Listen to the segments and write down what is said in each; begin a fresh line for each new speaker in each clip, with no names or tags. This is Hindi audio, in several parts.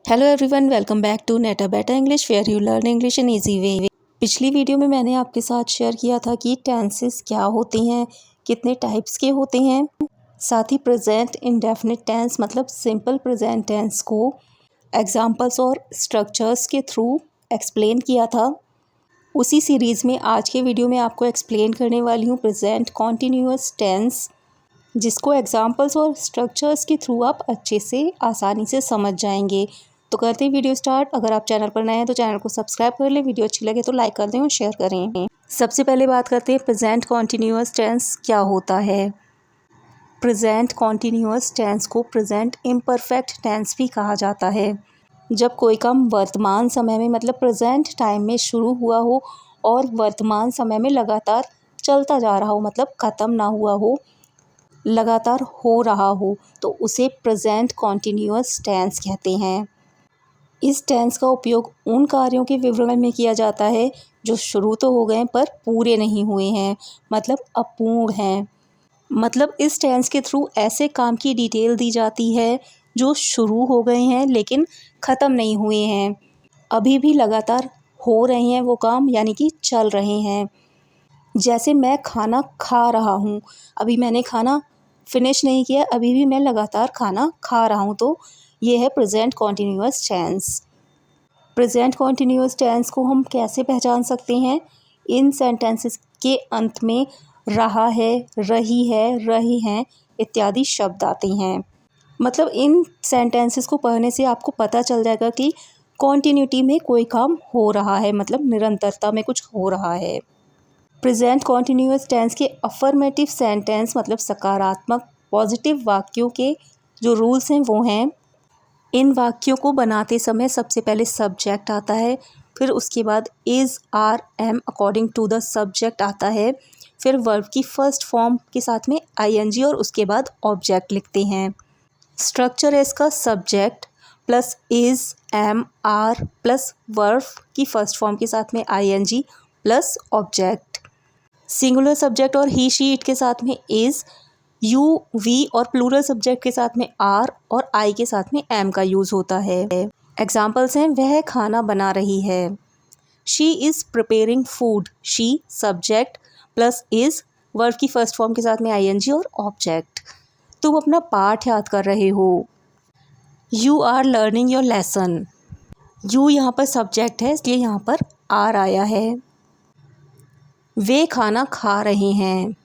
Hello everyone, welcome back to नेटा बेटा English where you learn English in easy way. पिछली वीडियो में मैंने आपके साथ शेयर किया था कि टेंसेस क्या होते हैं, कितने टाइप्स के होते हैं। साथ ही प्रेजेंट इंडेफिनिट टेंस मतलब सिंपल प्रेजेंट टेंस को एग्जांपल्स और स्ट्रक्चर्स के थ्रू एक्सप्लेन किया था। उसी सीरीज़ में आज के वीडियो में आपको एक्सप्लेन करने वाली हूँ प्रेजेंट कॉन्टीन्यूअस टेंस, जिसको एग्जांपल्स और स्ट्रक्चर्स के थ्रू आप अच्छे से आसानी से समझ जाएंगे। तो करते हैं वीडियो स्टार्ट। अगर आप चैनल पर नए हैं तो चैनल को सब्सक्राइब कर लें, वीडियो अच्छी लगे तो लाइक कर दें और शेयर करें। सबसे पहले बात करते हैं प्रेजेंट कॉन्टीन्यूअस टेंस क्या होता है। प्रेजेंट कॉन्टीन्यूअस टेंस को प्रेजेंट इम्परफेक्ट टेंस भी कहा जाता है। जब कोई काम वर्तमान समय में मतलब प्रेजेंट टाइम में शुरू हुआ हो और वर्तमान समय में लगातार चलता जा रहा हो, मतलब ख़त्म ना हुआ हो, लगातार हो रहा हो, तो उसे प्रेजेंट कॉन्टीन्यूअस टेंस कहते हैं। इस टेंस का उपयोग उन कार्यों के विवरण में किया जाता है जो शुरू तो हो गए पर पूरे नहीं हुए हैं, मतलब अपूर्ण हैं। मतलब इस टेंस के थ्रू ऐसे काम की डिटेल दी जाती है जो शुरू हो गए हैं लेकिन ख़त्म नहीं हुए हैं, अभी भी लगातार हो रहे हैं वो काम, यानी कि चल रहे हैं। जैसे मैं खाना खा रहा हूँ, अभी मैंने खाना फिनिश नहीं किया, अभी भी मैं लगातार खाना खा रहा हूँ, तो ये है present continuous tense. Present continuous tense को हम कैसे पहचान सकते हैं? इन सेंटेंसेस के अंत में रहा है, रही है, रहे हैं इत्यादि शब्द आते हैं। मतलब इन सेंटेंसेस को पढ़ने से आपको पता चल जाएगा कि कॉन्टिन्यूटी में कोई काम हो रहा है, मतलब निरंतरता में कुछ हो रहा है। प्रेजेंट कॉन्टीन्यूअस टेंस के अफर्मेटिव सेंटेंस मतलब सकारात्मक पॉजिटिव वाक्यों के जो रूल्स हैं वो हैं, इन वाक्यों को बनाते समय सबसे पहले सब्जेक्ट आता है, फिर उसके बाद is, are, am according to the subject आता है, फिर वर्ब की फर्स्ट फॉर्म के साथ में आईएनजी और उसके बाद ऑब्जेक्ट लिखते हैं। स्ट्रक्चर है इसका subject plus is, am, are plus verb की फर्स्ट फॉर्म के साथ में ING plus object. Singular subject और ही, शी, इट के साथ में इज़, यू, वी और प्लूरल सब्जेक्ट के साथ में आर और आई के साथ में एम का यूज़ होता है। एग्जाम्पल्स हैं, वह खाना बना रही है। She is preparing food, she subject plus is, verb की फर्स्ट फॉर्म के साथ में आईएनजी और ऑब्जेक्ट। तुम अपना पाठ याद कर रहे हो। You are learning your lesson. You यहाँ पर सब्जेक्ट है इसलिए यहाँ पर आर आया है। वे खाना खा रहे हैं।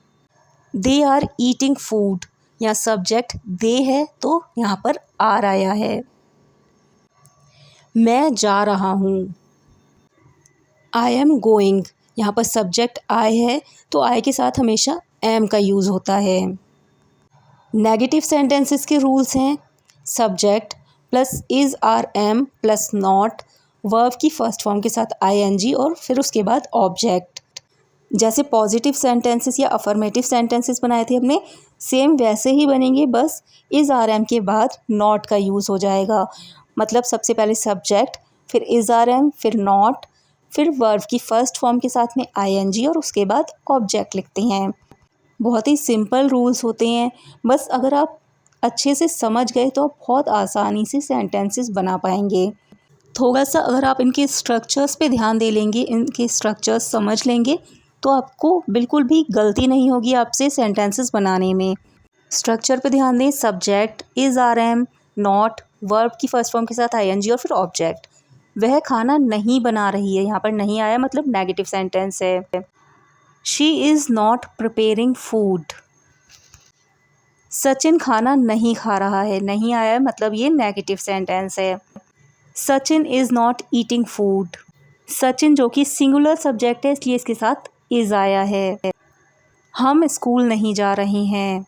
दे आर ईटिंग फूड, यहाँ सब्जेक्ट दे है तो यहाँ पर आर आया है। मैं जा रहा हूँ। आई एम गोइंग, यहाँ पर सब्जेक्ट आई है तो आई के साथ हमेशा एम का यूज़ होता है। नेगेटिव सेंटेंसेस के रूल्स हैं, subject plus is, are, am plus not, verb की फर्स्ट फॉर्म के साथ आईएनजी और फिर उसके बाद ऑब्जेक्ट। जैसे पॉजिटिव सेंटेंसेस या अफर्मेटिव सेंटेंसेस बनाए थे हमने, सेम वैसे ही बनेंगे, बस इज़, आर, एम के बाद नॉट का यूज़ हो जाएगा। मतलब सबसे पहले सब्जेक्ट, फिर इज़, आर, एम, फिर नॉट, फिर वर्ब की फर्स्ट फॉर्म के साथ में आईएनजी और उसके बाद ऑब्जेक्ट लिखते हैं। बहुत ही सिंपल रूल्स होते हैं, बस अगर आप अच्छे से समझ गए तो आप बहुत आसानी से सेंटेंसेस बना पाएंगे। थोड़ा सा अगर आप इनके स्ट्रक्चर्स पे ध्यान दे लेंगे, इनके स्ट्रक्चर्स समझ लेंगे तो आपको बिल्कुल भी गलती नहीं होगी आपसे सेंटेंसेस बनाने में। स्ट्रक्चर पे ध्यान दें, subject is, are, am, not, verb की फर्स्ट फॉर्म के साथ आईएनजी और फिर ऑब्जेक्ट। वह खाना नहीं बना रही है, यहाँ पर नहीं आया मतलब नेगेटिव सेंटेंस है। She is not preparing food. Sachin खाना नहीं खा रहा है, नहीं आया मतलब ये नेगेटिव सेंटेंस है। Sachin is not eating food. Sachin जो कि सिंगुलर सब्जेक्ट है इसलिए इसके साथ इज़ आया है। हम स्कूल नहीं जा रहे हैं।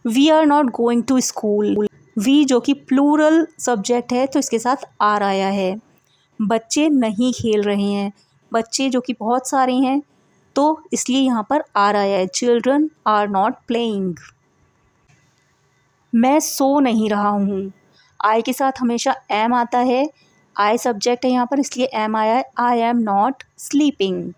We are not going to school. We जो कि प्लूरल सब्जेक्ट है तो इसके साथ आर आया है। बच्चे नहीं खेल रहे हैं। बच्चे जो कि बहुत सारे हैं तो इसलिए यहाँ पर आर आया है। Children are not playing. मैं सो नहीं रहा हूँ। आई के साथ हमेशा एम आता है, आई सब्जेक्ट है यहाँ पर इसलिए एम आया है। I am not sleeping.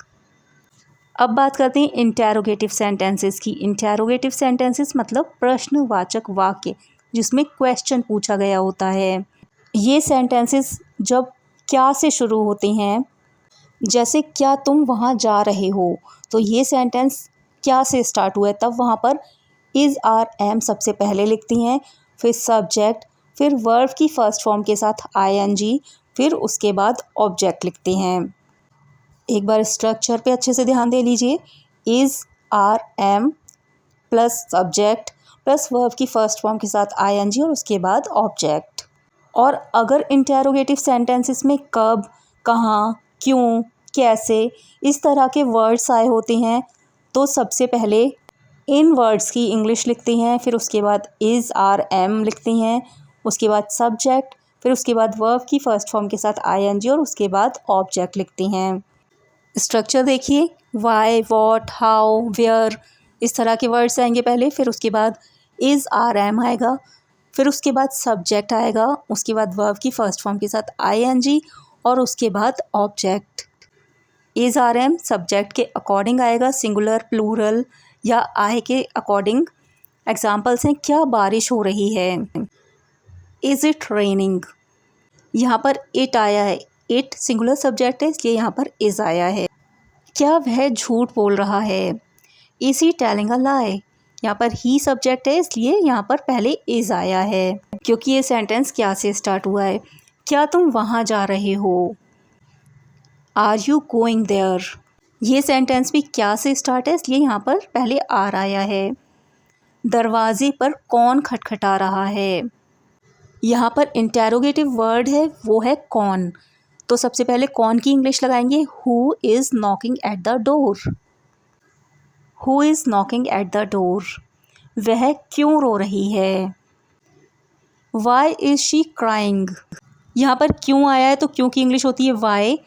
अब बात करते हैं इंटेरोगेटिव सेंटेंसेस की। इंटेरोगेटिव सेंटेंसेस मतलब प्रश्नवाचक वाक्य जिसमें क्वेश्चन पूछा गया होता है। ये सेंटेंसेस जब क्या से शुरू होते हैं, जैसे क्या तुम वहाँ जा रहे हो, तो ये सेंटेंस क्या से स्टार्ट हुआ है, तब वहाँ पर इज़ आर एम सबसे पहले लिखती हैं, फिर सब्जेक्ट, फिर वर्ब की फर्स्ट फॉर्म के साथ आईएनजी, फिर उसके बाद ऑब्जेक्ट लिखते हैं। एक बार स्ट्रक्चर पे अच्छे से ध्यान दे लीजिए। Is are am plus subject plus verb की फर्स्ट फॉर्म के साथ आईएनजी और उसके बाद ऑब्जेक्ट। और अगर इंटेरोगेटिव सेंटेंसेस में कब, कहाँ, क्यों, कैसे इस तरह के वर्ड्स आए होते हैं, तो सबसे पहले इन वर्ड्स की इंग्लिश लिखती हैं, फिर उसके बाद इज़ आर एम लिखती हैं, उसके बाद सब्जेक्ट, फिर उसके बाद वर्ब की फर्स्ट फॉर्म के साथ आईएनजी और उसके बाद ऑब्जेक्ट लिखती हैं। स्ट्रक्चर देखिए, वाई, वॉट, हाउ, वेयर इस तरह के वर्ड्स आएंगे पहले, फिर उसके बाद इज़ आर एम आएगा, फिर उसके बाद सब्जेक्ट आएगा, उसके बाद वर्ब की फर्स्ट फॉर्म के साथ आईएनजी और उसके बाद object. Is are am subject के अकॉर्डिंग आएगा, सिंगुलर, प्लूरल या आई के अकॉर्डिंग। एग्जाम्पल्स हैं, क्या बारिश हो रही है, इज़ इट रेनिंग। यहाँ पर इट आया है, इट सिंगुलर सब्जेक्ट है इसलिए यहाँ पर इज़ आया है। क्या वह झूठ बोल रहा है, इज़ ही टेलिंग अ लाई। यहाँ पर ही सब्जेक्ट है इसलिए यहाँ पर पहले इज़ आया है, क्योंकि ये सेंटेंस क्या से स्टार्ट हुआ है। क्या तुम वहाँ जा रहे हो, आर यू गोइंग देयर। ये सेंटेंस भी क्या से स्टार्ट है इसलिए यहाँ पर पहले आर आया है। दरवाजे पर कौन खटखटा रहा है, यहाँ पर इंटेरोगेटिव वर्ड है वो है कौन, तो सबसे पहले कौन की इंग्लिश लगाएंगे, who is knocking at the door. Who is knocking at the door. वह क्यों रो रही है, वाई इज़ शी क्राइंग। यहाँ पर क्यों आया है तो क्यों की इंग्लिश होती है why,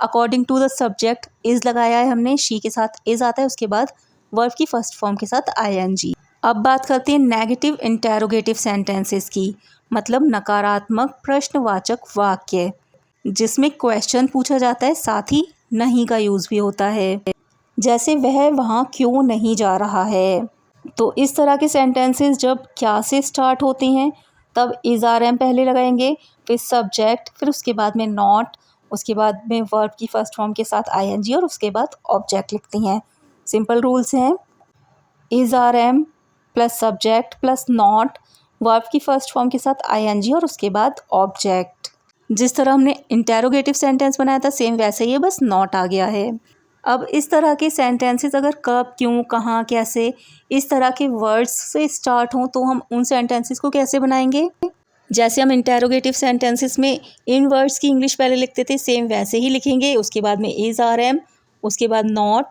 according to the subject is लगाया है हमने, शी के साथ इज़ आता है, उसके बाद वर्ब की फर्स्ट फॉर्म के साथ आईएनजी। अब बात करते हैं नेगेटिव इंटेरोगेटिव सेंटेंसेस की, मतलब नकारात्मक प्रश्नवाचक वाक्य, जिसमें क्वेश्चन पूछा जाता है, साथ ही नहीं का यूज़ भी होता है। जैसे वह वहाँ क्यों नहीं जा रहा है। तो इस तरह के सेंटेंसेस जब क्या से स्टार्ट होते हैं तब इज़ आर एम पहले लगाएंगे, फिर सब्जेक्ट, फिर उसके बाद में नॉट, उसके बाद में वर्ब की फर्स्ट फॉर्म के साथ आईएनजी और उसके बाद ऑब्जेक्ट लिखते हैं। सिंपल रूल्स हैं, is are am plus subject plus not, verb की फर्स्ट फॉर्म के साथ आईएनजी और उसके बाद ऑब्जेक्ट। जिस तरह हमने इंटेरोगेटिव सेंटेंस बनाया था सेम वैसे ही है, बस नॉट आ गया है। अब इस तरह के सेंटेंसेस अगर कब, क्यों, कहाँ, कैसे इस तरह के वर्ड्स से स्टार्ट हों तो हम उन सेंटेंसेस को कैसे बनाएंगे। जैसे हम इंटेरोगेटिव सेंटेंसेस में इन वर्ड्स की इंग्लिश पहले लिखते थे सेम वैसे ही लिखेंगे, उसके बाद में इज़ आर एम, उसके बाद नॉट,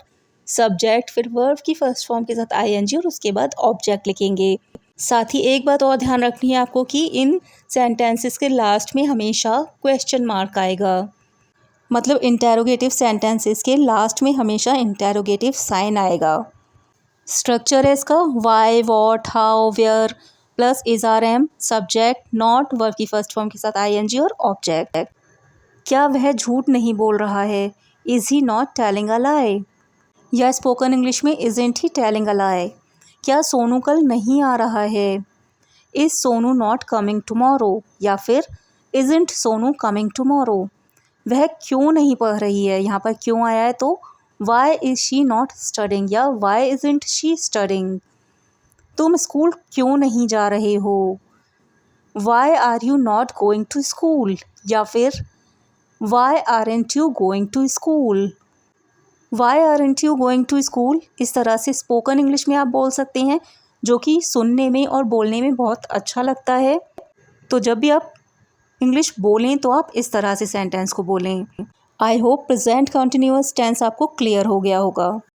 सब्जेक्ट, फिर वर्ब की फर्स्ट फॉर्म के साथ आईएनजी और उसके बाद ऑब्जेक्ट लिखेंगे। साथ ही एक बात और ध्यान रखनी है आपको कि इन सेंटेंसेस के लास्ट में हमेशा क्वेश्चन मार्क आएगा, मतलब इंटेरोगेटिव सेंटेंसेस के लास्ट में हमेशा इंटेरोगेटिव साइन आएगा। स्ट्रक्चर है इसका, why, what, how, where plus is are am, subject, not, verb की फर्स्ट फॉर्म के साथ आईएनजी और ऑब्जेक्ट। क्या वह झूठ नहीं बोल रहा है, is he not telling a lie. या स्पोकन इंग्लिश में isn't he telling a lie. क्या सोनू कल नहीं आ रहा है, is Sonu not coming tomorrow. या फिर इज़न्ट सोनू कमिंग टुमारो। वह क्यों नहीं पढ़ रही है, यहाँ पर क्यों आया है तो why is she not studying या वाई इज़न्ट शी स्टडिंग। तुम स्कूल क्यों नहीं जा रहे हो, why are you not going to school. या फिर why aren't you going to school. Why aren't you going to school इस तरह से स्पोकन इंग्लिश में आप बोल सकते हैं, जो कि सुनने में और बोलने में बहुत अच्छा लगता है। तो जब भी आप इंग्लिश बोलें तो आप इस तरह से सेंटेंस को बोलें। I hope present continuous tense आपको क्लियर हो गया होगा।